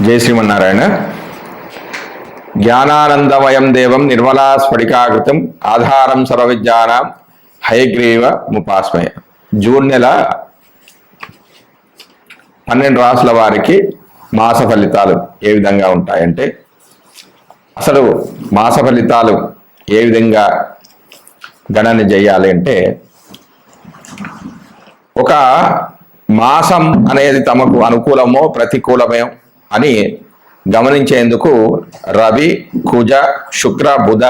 జై శ్రీమన్నారాయణ. జ్ఞానానందమయం దేవం నిర్మలా స్ఫటికాకృతం ఆధారం సర్వవిద్యానాం హయగ్రీవ ముపాస్మయ. జూన్ నెల 12 రాసుల వారికి మాస ఫలితాలు ఏ విధంగా ఉంటాయంటే, అసలు మాస ఫలితాలు ఏ విధంగా గణన చేయాలి అంటే, ఒక మాసం అనేది తమకు అనుకూలమో ప్రతికూలమో అని గమనించేందుకు రవి, కుజ, శుక్ర, బుధ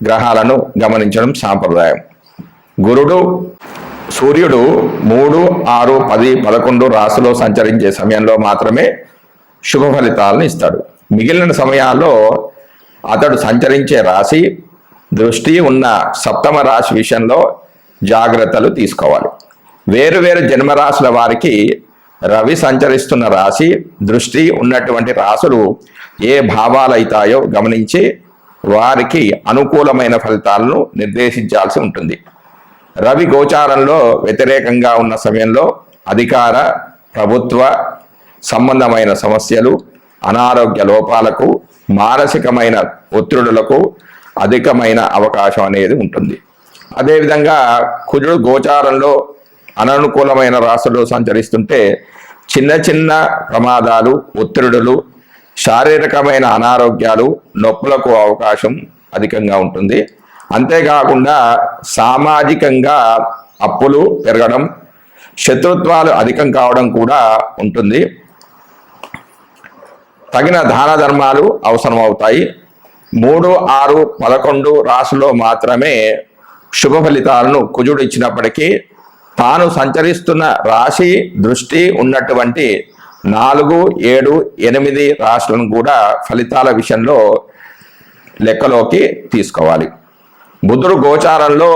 గ్రహాలను గమనించడం సాంప్రదాయం. గురుడు, సూర్యుడు 3, 6, 10, 11 రాశిలో సంచరించే సమయంలో మాత్రమే శుభ ఫలితాలను ఇస్తాడు. మిగిలిన సమయాల్లో అతడు సంచరించే రాశి దృష్టి ఉన్న సప్తమ రాశి విషయంలో జాగ్రత్తలు తీసుకోవాలి. వేరువేరు జన్మరాశుల వారికి రవి సంచరిస్తున్న రాశి దృష్టి ఉన్నటువంటి రాశులు ఏ భావాలైతాయో గమనించి వారికి అనుకూలమైన ఫలితాలను నిర్దేశించాల్సి ఉంటుంది. రవి గోచారంలో వ్యతిరేకంగా ఉన్న సమయంలో అధికార, ప్రభుత్వ సంబంధమైన సమస్యలు, అనారోగ్య లోపాలకు, మానసికమైన ఒత్తిడులకు అధికమైన అవకాశం అనేది ఉంటుంది. అదేవిధంగా కుజుడు గోచారంలో అననుకూలమైన రాశుల్లో సంచరిస్తుంటే చిన్న చిన్న ప్రమాదాలు, ఒత్తిడులు, శారీరకమైన అనారోగ్యాలు, నొప్పులకు అవకాశం అధికంగా ఉంటుంది. అంతేకాకుండా సామాజికంగా అప్పులు పెరగడం, శత్రుత్వాలు అధికం కావడం కూడా ఉంటుంది. తగిన దాన ధర్మాలు అవసరమవుతాయి. 3, 6, 11 రాశిలో మాత్రమే శుభ ఫలితాలను కుజుడు ఇచ్చినప్పటికీ తాను సంచరిస్తున్న రాశి దృష్టి ఉన్నటువంటి 4, 7, 8 రాశులను కూడా ఫలితాల విషయంలో లెక్కలోకి తీసుకోవాలి. బుధుడు గోచారంలో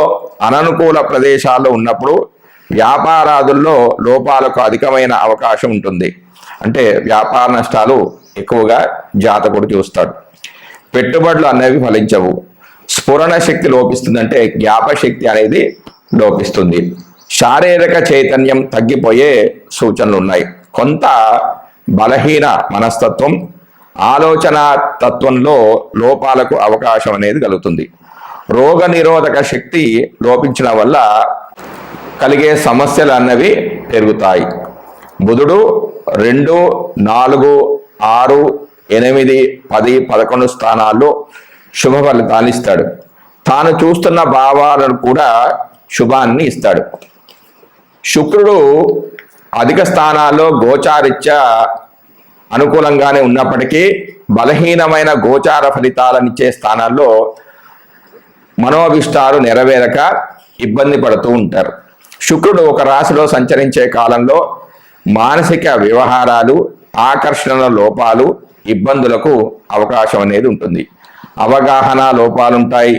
అననుకూల ప్రదేశాల్లో ఉన్నప్పుడు వ్యాపారాదుల్లో లోపాలకు అధికమైన అవకాశం ఉంటుంది. అంటే వ్యాపార నష్టాలు ఎక్కువగా జాతకుడు చూస్తాడు. పెట్టుబడులు అనేవి ఫలించవు. స్ఫురణ శక్తి లోపిస్తుందంటే జ్ఞాపశక్తి అనేది లోపిస్తుంది. శారీరక చైతన్యం తగ్గిపోయే సూచనలు ఉన్నాయి. కొంత బలహీన మనస్తత్వం, ఆలోచన తత్వంలో లోపాలకు అవకాశం అనేది కలుగుతుంది. రోగ నిరోధక శక్తి లోపించడం వల్ల కలిగే సమస్యలు అన్నవి పెరుగుతాయి. బుధుడు 2, 4, 6, 8, 10, 11 స్థానాల్లో శుభ ఫలితాలు ఇస్తాడు. తాను చూస్తున్న భావాలను కూడా శుభాన్ని ఇస్తాడు. శుక్రుడు అధిక స్థానాల్లో గోచారిత్యా అనుకూలంగానే ఉన్నప్పటికీ బలహీనమైన గోచార ఫలితాలనిచ్చే స్థానాల్లో మనోభిష్టాలు నెరవేరక ఇబ్బంది పడుతూ ఉంటారు. శుక్రుడు ఒక రాశిలో సంచరించే కాలంలో మానసిక వ్యవహారాలు, ఆకర్షణ లోపాలు, ఇబ్బందులకు అవకాశం అనేది ఉంటుంది. అవగాహన లోపాలుంటాయి.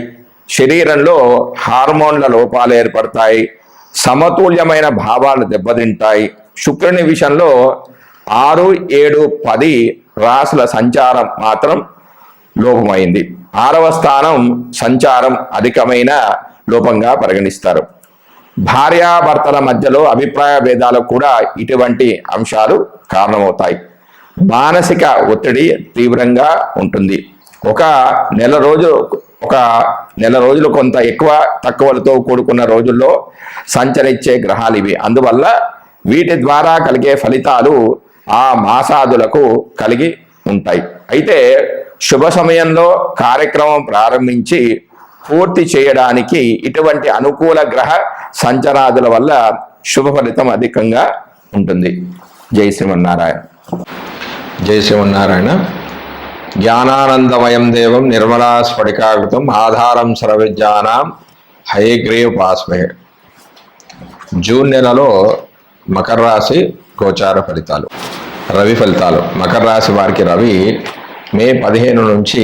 శరీరంలో హార్మోన్ల లోపాలు ఏర్పడతాయి. సమతుల్యమైన భావాలు దెబ్బతింటాయి. శుక్రుని విషయంలో 6, 7, 10 రాశుల సంచారం మాత్రం లోపమైంది. 6వ స్థానం సంచారం అధికమైన లోపంగా పరిగణిస్తారు. భార్యాభర్తల మధ్యలో అభిప్రాయ భేదాలకు కూడా ఇటువంటి అంశాలు కారణమవుతాయి. మానసిక ఒత్తిడి తీవ్రంగా ఉంటుంది. ఒక నెల రోజులు కొంత ఎక్కువ తక్కువలతో కూడుకున్న రోజుల్లో సంచరించే గ్రహాలు ఇవి. అందువల్ల వీటి ద్వారా కలిగే ఫలితాలు ఆ మాసాదులకు కలిగి ఉంటాయి. అయితే శుభ సమయంలో కార్యక్రమం ప్రారంభించి పూర్తి చేయడానికి ఇటువంటి అనుకూల గ్రహ సంచరాదుల వల్ల శుభ ఫలితం అధికంగా ఉంటుంది. జై శ్రీమన్నారాయణ. జై శ్రీమన్నారాయణ. జ్ఞానానందమయం దేవం నిర్మలా స్ఫటికాకృతం ఆధారం సర్వవిద్యానాం హయగ్రీవ ఉపాస్మయ. జూన్ నెలలో మకర రాశి గోచార ఫలితాలు, రవి ఫలితాలు. మకర రాశి వారికి రవి మే 15 నుంచి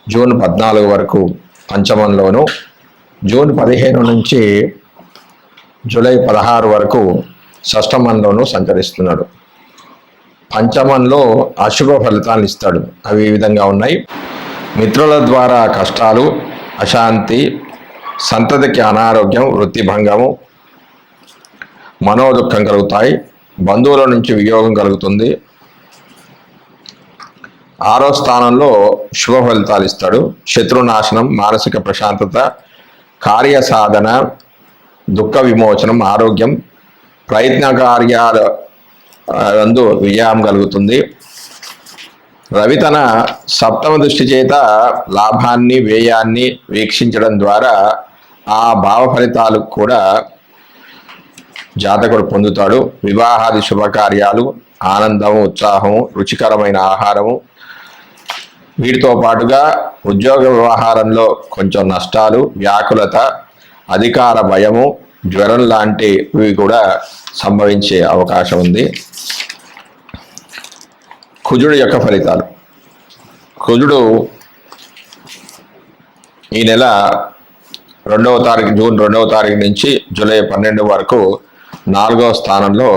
జూన్ 14 వరకు పంచమంలోను, జూన్ 15 నుంచి జూలై 16 వరకు షష్టమంలోను సంచరిస్తున్నాడు. పంచమంలో అశుభ ఫలితాలు ఇస్తాడు. అవి ఈ విధంగా ఉన్నాయి. మిత్రుల ద్వారా కష్టాలు, అశాంతి, సంతతికి అనారోగ్యం, వృత్తి భంగము, మనోదుఖం కలుగుతాయి. బంధువుల నుంచి వియోగం కలుగుతుంది. 6వ స్థానంలో శుభ ఫలితాలు ఇస్తాడు. శత్రునాశనం, మానసిక ప్రశాంతత, కార్య సాధన, దుఃఖ విమోచనం, ఆరోగ్యం, ప్రయత్న కార్యాల నందు విజయం కలుగుతుంది. రవి తన 7వ దృష్టి చేత లాభాన్ని, వ్యయాన్ని వీక్షించడం ద్వారా ఆ భావ ఫలితాలు కూడా జాతకుడు పొందుతాడు. వివాహాది శుభకార్యాలు, ఆనందము, ఉత్సాహము, రుచికరమైన ఆహారము, వీటితో పాటుగా ఉద్యోగ వ్యవహారంలో కొంచెం నష్టాలు, వ్యాకులత, అధికార భయము, జ్వరం లాంటివి కూడా సంభవించే అవకాశం ఉంది. కుజుడు యొక్క ఫలితాలు. కుజుడు ఈ నెల 2వ తారీఖు, జూన్ 2వ తారీఖు నుంచి జూలై 12 వరకు 4వ స్థానంలో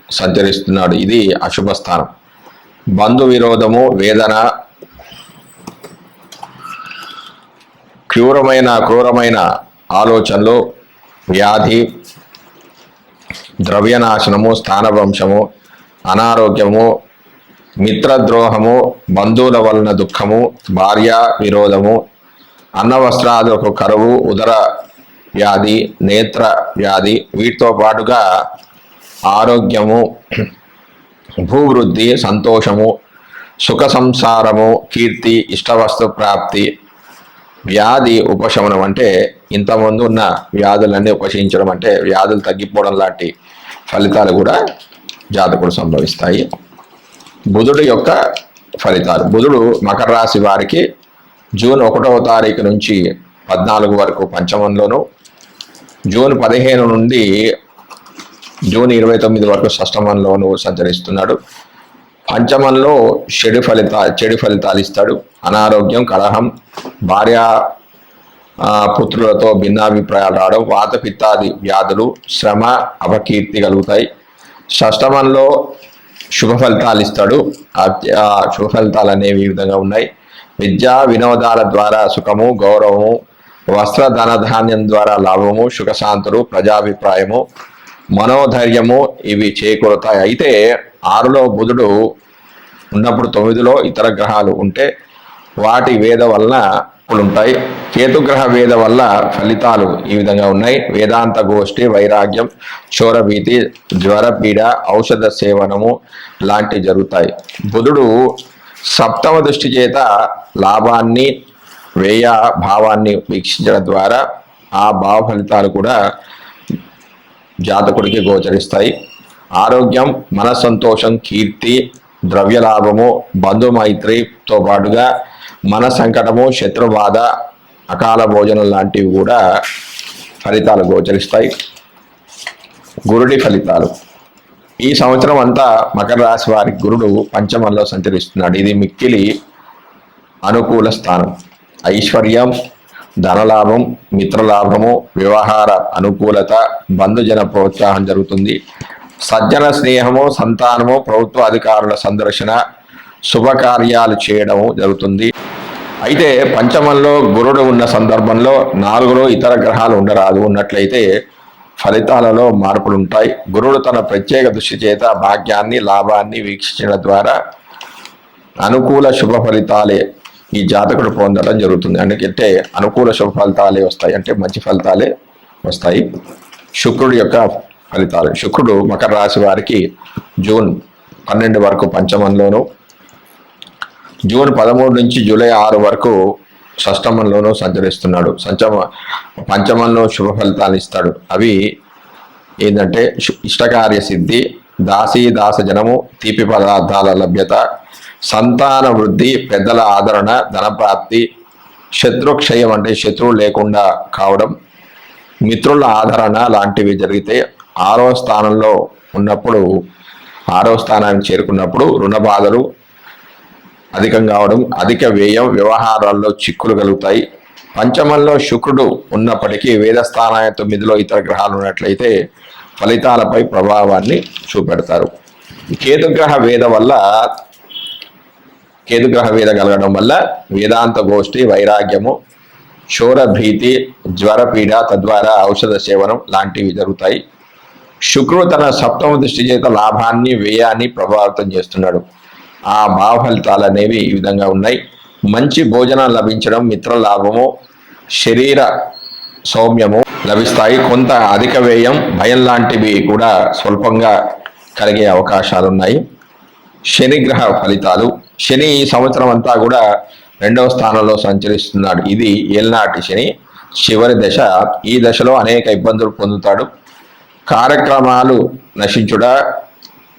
సంచరిస్తున్నాడు. ఇది అశుభ స్థానం. బంధు విరోధము, వేదన, క్రూరమైన ఆలోచనలు, వ్యాధి, ద్రవ్యనాశనము, స్థానభంశము, అనారోగ్యము, మిత్రద్రోహము, బంధువుల వలన దుఃఖము, భార్య విరోధము, అన్న వస్త్రాదులకు కరువు, ఉదర వ్యాధి, నేత్ర వ్యాధి, వీటితో పాటుగా ఆరోగ్యము, భూవృద్ధి, సంతోషము, సుఖ సంసారము, కీర్తి, ఇష్టవస్తు ప్రాప్తి, వ్యాధి ఉపశమనం అంటే ఇంతకుముందు ఉన్న వ్యాధులన్నీ ఉపశమించడం, అంటే వ్యాధులు తగ్గిపోవడం లాంటి ఫలితాలు కూడా జాతకుడు సంభవిస్తాయి. బుధుడు యొక్క ఫలితాలు. బుధుడు మకర రాశి వారికి జూన్ 1వ తారీఖు నుంచి 14 వరకు పంచమంలోను, జూన్ 15 నుండి జూన్ 29 వరకు షష్టమంలోను సంచరిస్తున్నాడు. పంచమంలో చెడు ఫలితాలు ఇస్తాడు. అనారోగ్యం, కలహం, భార్య పుత్రులతో భిన్నాభిప్రాయాలు రావడం, వాత పిత్తాది వ్యాధులు, శ్రమ, అపకీర్తి కలుగుతాయి. షష్టమంలో శుభ ఫలితాలు ఇస్తాడు. ఆ శుభ ఫలితాలు అనేవి ఈ విధంగా ఉన్నాయి. విద్యా వినోదాల ద్వారా సుఖము, గౌరవము, వస్త్ర ధనధాన్యం ద్వారా లాభము, సుఖశాంతులు, ప్రజాభిప్రాయము, మనోధైర్యము ఇవి చేకూరుతాయి. అయితే 6లో బుధుడు ఉన్నప్పుడు 9లో ఇతర గ్రహాలు ఉంటే వాటి వేద వలన ఉంటాయి. కేతుగ్రహ వేద వల్ల ఫలితాలు ఈ విధంగా ఉన్నాయి. వేదాంత గోష్ఠి, వైరాగ్యం, చోరభీతి, జ్వరపీడ, ఔషధ సేవనము లాంటివి జరుగుతాయి. బుధుడు 7వ దృష్టి చేత లాభాన్ని, వ్యయ భావాన్ని వీక్షించడం ద్వారా ఆ భావ ఫలితాలు కూడా జాతకుడికి గోచరిస్తాయి. ఆరోగ్యం, మనస్సంతోషం, కీర్తి, ద్రవ్యలాభము, బంధుమైత్రితో పాటుగా మన సంకటము, శత్రుబాధ, అకాల భోజనం లాంటివి కూడా ఫలితాలు గోచరిస్తాయి. గురుడి ఫలితాలు. ఈ సంవత్సరం అంతా మకర రాశి వారికి గురుడు పంచమంలో సంచరిస్తున్నాడు. ఇది మిక్కిలి అనుకూల స్థానం. ఐశ్వర్యం, ధనలాభం, మిత్రలాభము, వ్యవహార అనుకూలత, బంధుజన ప్రోత్సాహం జరుగుతుంది. సజ్జన స్నేహము, సంతానము, ప్రభుత్వ అధికారుల సందర్శన, శుభకార్యాలు చేయడము జరుగుతుంది. అయితే పంచమంలో గురుడు ఉన్న సందర్భంలో 4లో ఇతర గ్రహాలు ఉన్నట్లయితే ఫలితాలలో మార్పులు ఉంటాయి. గురుడు తన ప్రత్యేక దృష్టి చేత భాగ్యాన్ని, లాభాన్ని వీక్షించడం ద్వారా అనుకూల శుభ ఫలితాలే ఈ జాతకుడు పొందడం జరుగుతుంది. అందుకంటే అనుకూల శుభ ఫలితాలే వస్తాయి, అంటే మంచి ఫలితాలే వస్తాయి. శుక్రుడి యొక్క ఫలితాలు. శుక్రుడు మకర రాశి వారికి జూన్ 12 వరకు పంచమంలోను, జూన్ 13 నుంచి జూలై 6 వరకు షష్టమంలోనూ సంచరిస్తున్నాడు. పంచమంలో శుభ ఫలితాలు ఇస్తాడు. అవి ఏంటంటే ఇష్టకార్య సిద్ధి, దాసీదాసజనము, తీపి పదార్థాల లభ్యత, సంతాన వృద్ధి, పెద్దల ఆదరణ, ధనప్రాప్తి, శత్రుక్షయం అంటే శత్రువు లేకుండా కావడం, మిత్రుల ఆదరణ లాంటివి జరిగితే 6వ స్థానంలో ఉన్నప్పుడు, 6వ స్థానానికి చేరుకున్నప్పుడు రుణ బాధలు అధికం కావడం, అధిక వ్యయం, వ్యవహారాల్లో చిక్కులు కలుగుతాయి. పంచమంలో శుక్రుడు ఉన్నప్పటికీ వేదస్థాన 9లో ఇతర గ్రహాలు ఉన్నట్లయితే ఫలితాలపై ప్రభావాన్ని చూపెడతారు. కేతుగ్రహ వేద కలగడం వల్ల వేదాంత గోష్ఠి, వైరాగ్యము, శోరభీతి, జ్వరపీడ, తద్వారా ఔషధ సేవనం లాంటివి జరుగుతాయి. శుక్రుడు తన 7వ దృష్టి చేత లాభాన్ని, వ్యయాన్ని ప్రభావితం చేస్తున్నాడు. ఆ భావ ఫలితాలు అనేవి ఈ విధంగా ఉన్నాయి. మంచి భోజనం లభించడం, మిత్ర లాభము, శరీర సౌమ్యము లభిస్తాయి. కొంత అధిక వ్యయం, భయం లాంటివి కూడా స్వల్పంగా కలిగే అవకాశాలు ఉన్నాయి. శనిగ్రహ ఫలితాలు. శని ఈ సంవత్సరం అంతా కూడా 2వ స్థానంలో సంచరిస్తున్నాడు. ఇది ఏళ్ళనాటి శని చివరి దశ. ఈ దశలో అనేక ఇబ్బందులు పొందుతాడు. కార్యక్రమాలు నశించుట,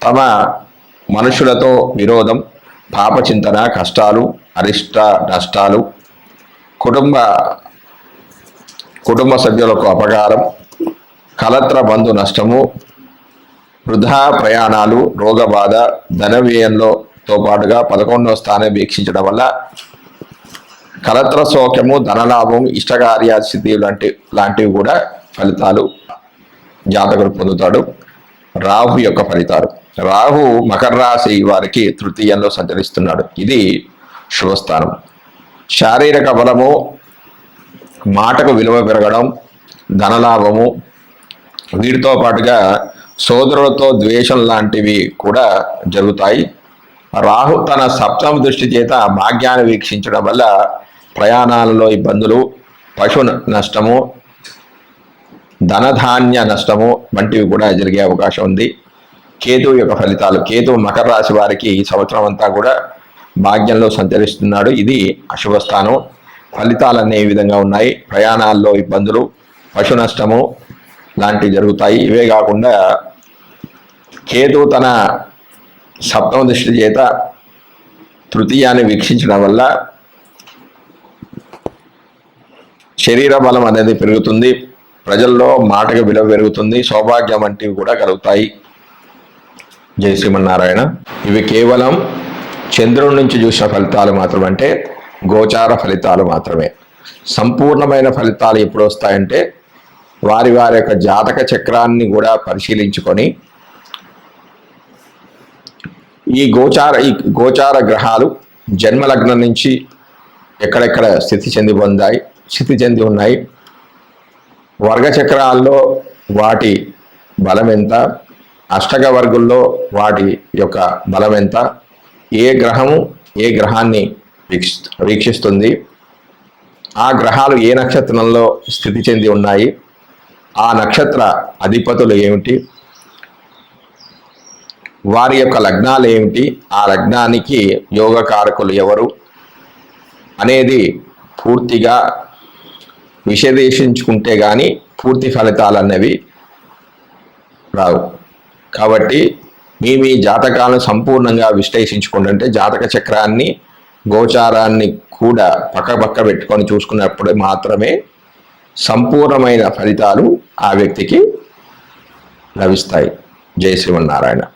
తమ మనుషులతో విరోధం, పాపచింతన, కష్టాలు, అరిష్ట నష్టాలు, కుటుంబ సభ్యులకు అపకారం, కలత్ర బంధు నష్టము, వృధా ప్రయాణాలు, రోగబాధ, ధన వ్యయంలోతో పాటుగా 11వ స్థానం వీక్షించడం వల్ల కలత్ర సౌఖ్యము, ధనలాభం, ఇష్టకార్యసిద్ధి లాంటివి కూడా ఫలితాలు జాతకుడు పొందుతాడు. రాహు యొక్క ఫలితాలు. రాహు మకర రాశి వారికి తృతీయంలో సంచరిస్తున్నాడు. ఇది శుభస్థానం. శారీరక బలము, మాటకు విలువ పెరగడం, ధనలాభము, వీటితో పాటుగా సోదరులతో ద్వేషం లాంటివి కూడా జరుగుతాయి. రాహు తన సప్తమ దృష్టి చేత భాగ్యాన్ని వీక్షించడం వల్ల ప్రయాణాలలో ఇబ్బందులు, పశు నష్టము, ధనధాన్య నష్టము వంటివి కూడా జరిగే అవకాశం ఉంది. కేతువు యొక్క ఫలితాలు. కేతువు మకర రాశి వారికి ఈ సంవత్సరం అంతా కూడా భాగ్యంలో సంచరిస్తున్నాడు. ఇది అశుభ స్థానం. ఫలితాలన్నీ ఈ విధంగా ఉన్నాయి. ప్రయాణాల్లో ఇబ్బందులు, పశు నష్టము లాంటివి జరుగుతాయి. ఇవే కాకుండా కేతువు తన సప్తమ దృష్టి చేత తృతీయాన్ని వీక్షించడం వల్ల శరీర బలం అనేది పెరుగుతుంది. ప్రజల్లో మాటకు విలువ పెరుగుతుంది. సౌభాగ్యం వంటివి కూడా కలుగుతాయి. జై శ్రీమన్నారాయణ. ఇవి కేవలం చంద్రుడి నుంచి చూసిన ఫలితాలు మాత్రమే, అంటే గోచార ఫలితాలు మాత్రమే. సంపూర్ణమైన ఫలితాలు ఎప్పుడు వస్తాయంటే వారి యొక్క జాతక చక్రాన్ని కూడా పరిశీలించుకొని ఈ గోచార గ్రహాలు జన్మలగ్నం నుంచి ఎక్కడెక్కడ స్థితి చెంది ఉన్నాయి, వర్గ చక్రాల్లో వాటి బలం ఎంత, అష్టక వర్గుల్లో వాటి యొక్క బలం ఎంత, ఏ గ్రహము ఏ గ్రహాన్ని వీక్షిస్తుంది, ఆ గ్రహాలు ఏ నక్షత్రంలో స్థితి చెంది ఉన్నాయి, ఆ నక్షత్ర అధిపతులు ఏమిటి, వారి యొక్క లగ్నాలు ఏమిటి, ఆ లగ్నానికి యోగకారకులు ఎవరు అనేది పూర్తిగా విశ్లేషించుకుంటే కానీ పూర్తి ఫలితాలు అనేవి రావు. కాబట్టి మీ జాతకాలను సంపూర్ణంగా విశ్లేషించుకుంటే జాతక చక్రాన్ని గోచారాన్ని కూడా పక్క పెట్టుకొని చూసుకున్నప్పుడు మాత్రమే సంపూర్ణమైన ఫలితాలు ఆ వ్యక్తికి లభిస్తాయి. జై శ్రీమన్నారాయణ.